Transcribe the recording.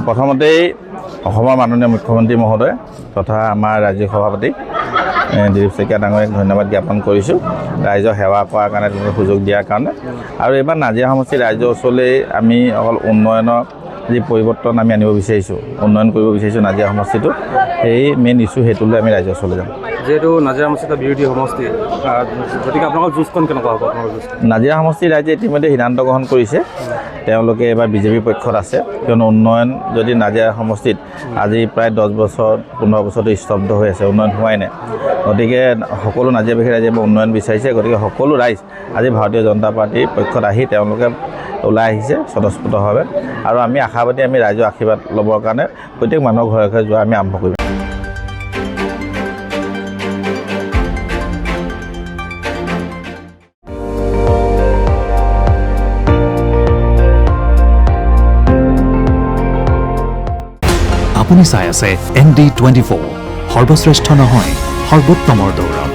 প্ৰথমতেই অসমৰ মাননীয় মুখ্যমন্ত্ৰী মহোদয় তথা আমাৰ ৰাজ্যিক সভাপতি দিলীপ শইকীয়া ডাঙৰীয়াক ধন্যবাদ জ্ঞাপন কৰিছোঁ ৰাইজক সেৱা কৰাৰ কাৰণে তেওঁলোকে সুযোগ দিয়াৰ কাৰণে আৰু এইবাৰ নাজিৰা সমষ্টিৰ ৰাইজৰ ওচৰলৈ আমি অকল উন্নয়নৰ যি পৰিৱৰ্তন আমি আনিব বিচাৰিছোঁ উন্নয়ন কৰিব বিচাৰিছোঁ নাজিৰা সমষ্টিটো এই মেইন ইছ্যু সেইটোলৈ আমি ৰাইজৰ ওচৰলৈ যাম যেহেতু নাজিৰা সমষ্টি এটা বিৰোধী সমষ্টি গতিকে আপোনালোকৰ যুঁজখন কেনেকুৱা হ'ব আপোনালোকৰ যুঁজ নাজিৰা সমষ্টিৰ ৰাইজে ইতিমধ্যে সিদ্ধান্ত গ্ৰহণ কৰিছে তেওঁলোকে এবাৰ বিজেপিৰ পক্ষত আছে কিয়নো উন্নয়ন যদি নাজিৰা সমষ্টিত আজি প্ৰায় 10 বছৰ 15 বছৰটো স্তব্ধ হৈ আছে উন্নয়ন হোৱাই নাই গতিকে সকলো নাজিৰাবাসী ৰাইজে উন্নয়ন বিচাৰিছে গতিকে সকলো ৰাইজ আজি ভাৰতীয় জনতা পাৰ্টিৰ পক্ষত আহি তেওঁলোকে ওলাই আহিছে স্বতঃস্ফূৰ্তভাৱে আৰু আমি আশাবাদী আমি ৰাইজৰ আশীৰ্বাদ ল'বৰ কাৰণে প্ৰত্যেক মানুহৰ ঘৰে ঘৰে যোৱা আমি আৰম্ভ কৰিম আপুনি চাই আছে ND24 সৰ্বশ্ৰেষ্ঠ নহয় সৰ্বোত্তমৰ দৌৰ